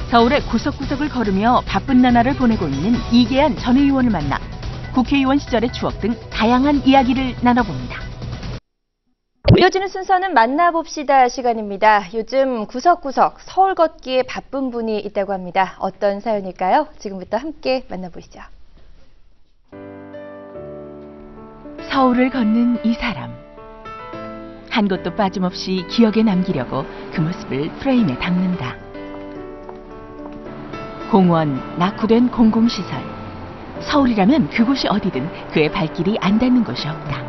서울의 구석구석을 걸으며 바쁜 나날을 보내고 있는 이계한 전 의원을 만나 국회의원 시절의 추억 등 다양한 이야기를 나눠봅니다. 이어지는 순서는 만나봅시다 시간입니다. 요즘 구석구석 서울 걷기에 바쁜 분이 있다고 합니다. 어떤 사연일까요? 지금부터 함께 만나보시죠. 서울을 걷는 이 사람. 한 곳도 빠짐없이 기억에 남기려고 그 모습을 프레임에 담는다. 공원, 낙후된 공공시설. 서울이라면 그곳이 어디든 그의 발길이 안 닿는 곳이 없다.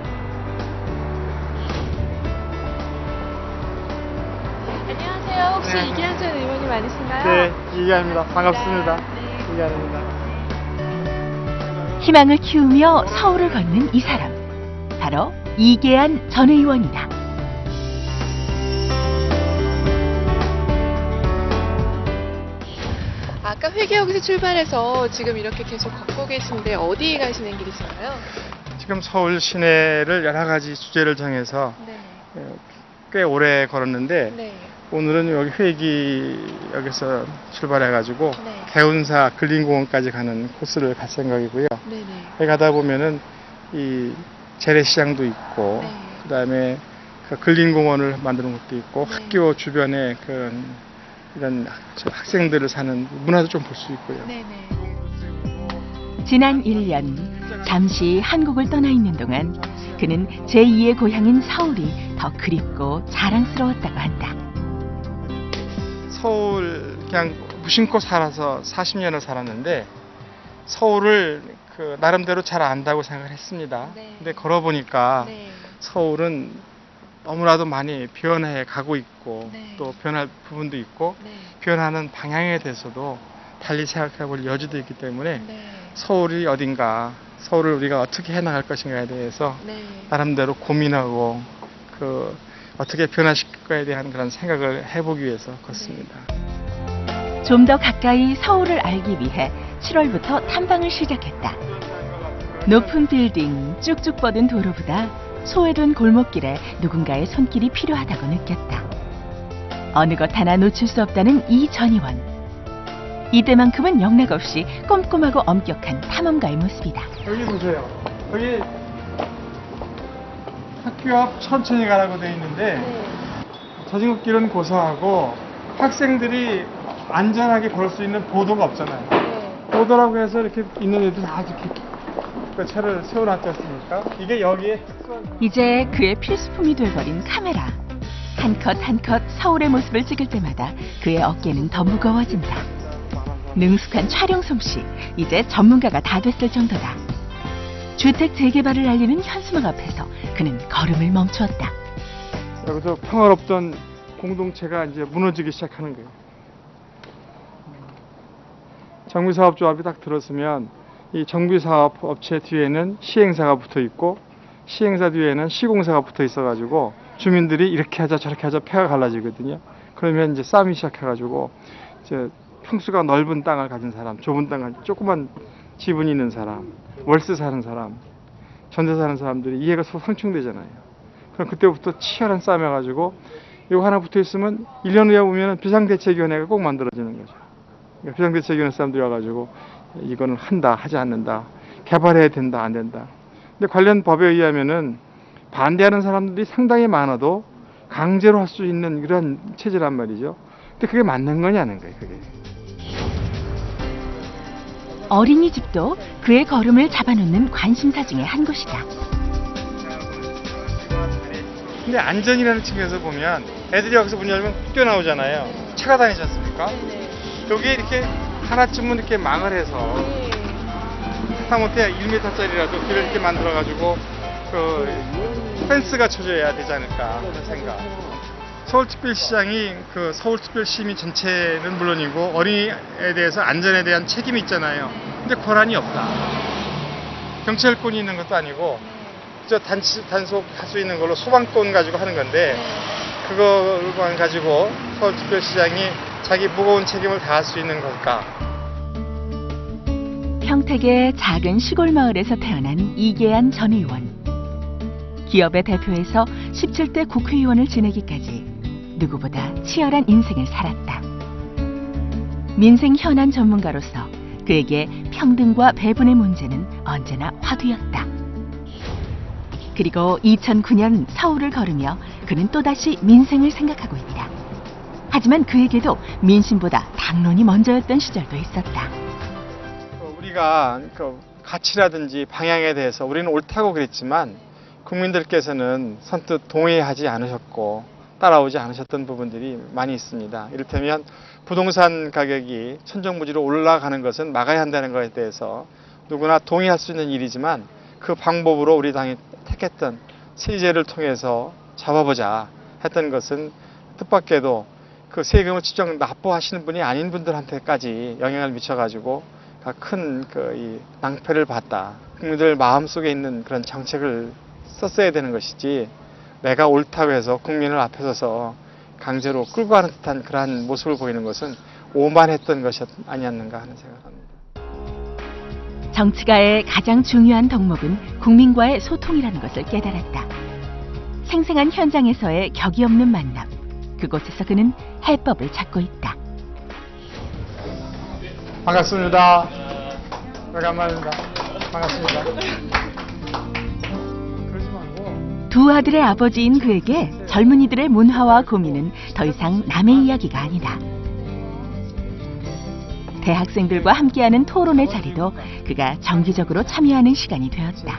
안녕하세요. 혹시 네. 이계한 전 의원님 아니신가요? 네, 이계한입니다. 반갑습니다. 네. 이계한입니다. 희망을 키우며 서울을 걷는 이 사람. 바로 이계한 전 의원이다. 아까 회계역에서 출발해서 지금 이렇게 계속 걷고 계신데 어디 가시는 길이신가요? 지금 서울 시내를 여러 가지 주제를 정해서 네. 꽤 오래 걸었는데 네. 오늘은 여기 회기역에서 출발해가지고 네. 개운사 근린공원까지 가는 코스를 갈 생각이고요. 네네. 여기 가다 보면은 이 재래시장도 있고 네. 그다음에 그 근린공원을 만드는 것도 있고 네. 학교 주변에 이런 학생들을 사는 문화도 좀 볼 수 있고요. 네네. 지난 1년 잠시 한국을 떠나 있는 동안 그는 제2의 고향인 서울이 더 그립고 자랑스러웠다고 한다. 서울 그냥 무심코 살아서 40년을 살았는데 서울을 나름대로 잘 안다고 생각을 했습니다. 네. 근데 걸어보니까 네. 서울은 너무나도 많이 변해 가고 있고 네. 또 변할 부분도 있고 네. 변하는 방향에 대해서도 달리 생각해 볼 여지도 있기 때문에 네. 서울이 어딘가, 서울을 우리가 어떻게 해나갈 것인가에 대해서 네. 나름대로 고민하고 어떻게 변화시킬 거에 대한 그런 생각을 해보기 위해서 걷습니다. 좀 더 가까이 서울을 알기 위해 7월부터 탐방을 시작했다. 높은 빌딩, 쭉쭉 뻗은 도로보다 소외된 골목길에 누군가의 손길이 필요하다고 느꼈다. 어느 것 하나 놓칠 수 없다는 이 전 의원. 이때만큼은 영락없이 꼼꼼하고 엄격한 탐험가의 모습이다. 여기 보세요. 여기 학교 앞 천천히 가라고 되어 있는데 네. 자전거 길은 고사하고 학생들이 안전하게 걸을 수 있는 보도가 없잖아요. 네. 보도라고 해서 이렇게 있는 애들 다 이렇게 그 차를 세워놨지 않습니까? 이게 여기에 이제 그의 필수품이 돼버린 카메라. 한 컷 한 컷 서울의 모습을 찍을 때마다 그의 어깨는 더 무거워진다. 능숙한 촬영 솜씨, 이제 전문가가 다 됐을 정도다. 주택 재개발을 알리는 현수막 앞에서 그는 걸음을 멈추었다. 여기서 평화롭던 공동체가 이제 무너지기 시작하는 거예요. 정비사업조합이 딱 들었으면 이 정비사업 업체 뒤에는 시행사가 붙어 있고 시행사 뒤에는 시공사가 붙어 있어가지고 주민들이 이렇게 하자 저렇게 하자 패가 갈라지거든요. 그러면 이제 싸움이 시작해가지고 이제 평수가 넓은 땅을 가진 사람, 좁은 땅을 조그만 지분이 있는 사람, 월세 사는 사람, 전세 사는 사람들이 이해가 서로 상충되잖아요. 그럼 그때부터 치열한 싸움 해가지고 이거 하나 붙어 있으면 1년 후에 보면 비상대책위원회가 꼭 만들어지는 거죠. 그러니까 비상대책위원회 사람들이 와가지고 이거는 한다, 하지 않는다, 개발해야 된다, 안 된다. 근데 관련 법에 의하면은 반대하는 사람들이 상당히 많아도 강제로 할 수 있는 그런 체제란 말이죠. 근데 그게 맞는 거냐는 거예요, 그게. 어린이집도 그의 걸음을 잡아놓는 관심사 중에 한 곳이다. 근데 안전이라는 측면에서 보면 애들이 여기서 문 열면 뛰어나오잖아요. 차가 다니지 않습니까? 네네. 여기에 이렇게 하나쯤은 이렇게 망을 해서 네. 하다못해 1m짜리라도 길을 이렇게 만들어가지고 펜스가 쳐줘야 되지 않을까 그런 생각. 서울특별시장이 서울특별시민 전체는 물론이고 어린이에 대해서 안전에 대한 책임이 있잖아요. 근데 권한이 없다. 경찰권이 있는 것도 아니고 저 단속할 수 있는 걸로 소방권 가지고 하는 건데 그거만 가지고 서울특별시장이 자기 무거운 책임을 다할 수 있는 걸까? 평택의 작은 시골 마을에서 태어난 이계한 전 의원. 기업의 대표에서 17대 국회의원을 지내기까지 누구보다 치열한 인생을 살았다. 민생 현안 전문가로서 그에게 평등과 배분의 문제는 언제나 화두였다. 그리고 2009년 서울을 걸으며 그는 또다시 민생을 생각하고 있다. 하지만 그에게도 민심보다 당론이 먼저였던 시절도 있었다. 우리가 가치라든지 방향에 대해서 우리는 옳다고 그랬지만 국민들께서는 선뜻 동의하지 않으셨고 따라오지 않으셨던 부분들이 많이 있습니다. 이를테면 부동산 가격이 천정부지로 올라가는 것은 막아야 한다는 것에 대해서 누구나 동의할 수 있는 일이지만 그 방법으로 우리 당이 택했던 세제를 통해서 잡아보자 했던 것은 뜻밖에도 그 세금을 직접 납부하시는 분이 아닌 분들한테까지 영향을 미쳐가지고 큰 이 낭패를 봤다. 국민들 마음속에 있는 그런 정책을 썼어야 되는 것이지 내가 옳다고 해서 국민을 앞에 서서 강제로 끌고 가는 듯한 그러한 모습을 보이는 것은 오만했던 것이 아니었는가 하는 생각을 합니다. 정치가의 가장 중요한 덕목은 국민과의 소통이라는 것을 깨달았다. 생생한 현장에서의 격이 없는 만남. 그곳에서 그는 해법을 찾고 있다. 반갑습니다. 오래간만입니다. 반갑습니다. 그러지 말고. 두 아들의 아버지인 그에게 젊은이들의 문화와 고민은 더 이상 남의 이야기가 아니다. 대학생들과 함께하는 토론의 자리도 그가 정기적으로 참여하는 시간이 되었다.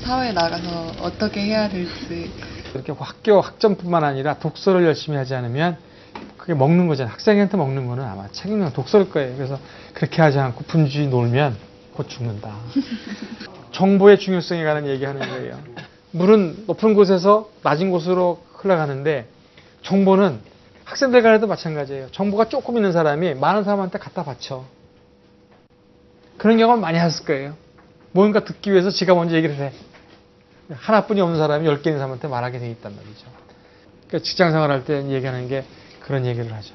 사회에 나가서 어떻게 해야 될지. 이렇게 학교 학점뿐만 아니라 독서를 열심히 하지 않으면 그게 먹는 거잖아요. 학생한테 먹는 거는 아마 책 읽는 독서일 거예요. 그래서 그렇게 하지 않고 분주히 놀면 곧 죽는다. 정보의 중요성에 관한 얘기하는 거예요. 물은 높은 곳에서 낮은 곳으로 흘러가는데 정보는 학생들 간에도 마찬가지예요. 정보가 조금 있는 사람이 많은 사람한테 갖다 바쳐. 그런 경험을 많이 하셨을 거예요. 뭔가 듣기 위해서 지가 먼저 얘기를 해. 하나뿐이 없는 사람이 10개 있는 사람한테 말하게 돼 있단 말이죠. 그러니까 직장 생활할 때 얘기하는 게 그런 얘기를 하죠.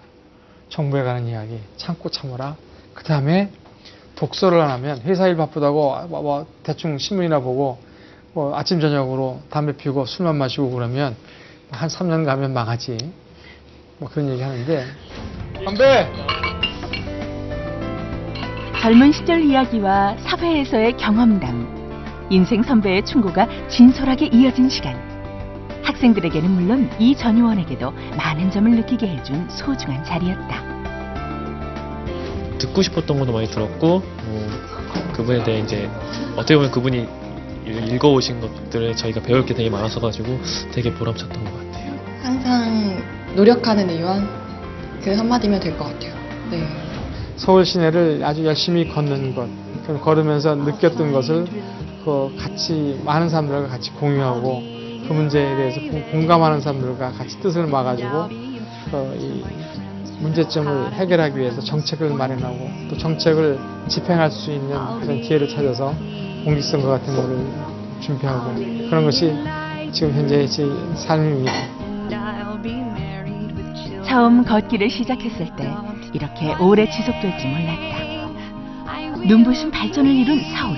정부에 관한 이야기 참고 참아라. 그 다음에 독서를 안 하면 회사 일 바쁘다고 대충 신문이나 보고 아침 저녁으로 담배 피우고 술만 마시고 그러면 한 3년 가면 망하지. 그런 얘기 하는데 담배! 젊은 시절 이야기와 사회에서의 경험담, 인생 선배의 충고가 진솔하게 이어진 시간. 학생들에게는 물론 이 전 의원에게도 많은 점을 느끼게 해준 소중한 자리였다. 듣고 싶었던 것도 많이 들었고 그분에 대해 이제 어떻게 보면 그분이 읽어오신 것들을 저희가 배울 게 되게 많아서 가지고 되게 보람찼던 것 같아요. 항상 노력하는 의원 그 한마디면 될 것 같아요. 네. 서울 시내를 아주 열심히 걷는 것, 걸으면서 느꼈던 것을 같이 많은 사람들과 같이 공유하고 그 문제에 대해서 공감하는 사람들과 같이 뜻을 모아가지고 이 문제점을 해결하기 위해서 정책을 마련하고 또 정책을 집행할 수 있는 그런 기회를 찾아서 공직선거 같은 거를 준비하고 그런 것이 지금 현재의 제 삶입니다. 처음 걷기를 시작했을 때 이렇게 오래 지속될지 몰랐다. 눈부신 발전을 이룬 서울.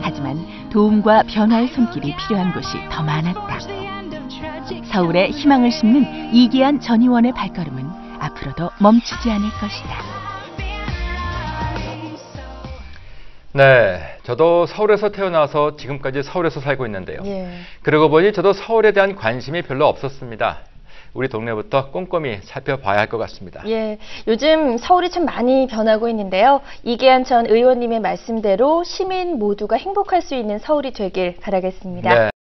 하지만 도움과 변화의 손길이 필요한 곳이 더 많았다. 서울에 희망을 심는 이기한 전 의원의 발걸음은 앞으로도 멈추지 않을 것이다. 네, 저도 서울에서 태어나서 지금까지 서울에서 살고 있는데요. 예. 그러고 보니 저도 서울에 대한 관심이 별로 없었습니다. 우리 동네부터 꼼꼼히 살펴봐야 할 것 같습니다. 예, 요즘 서울이 참 많이 변하고 있는데요. 이계한 전 의원님의 말씀대로 시민 모두가 행복할 수 있는 서울이 되길 바라겠습니다. 네.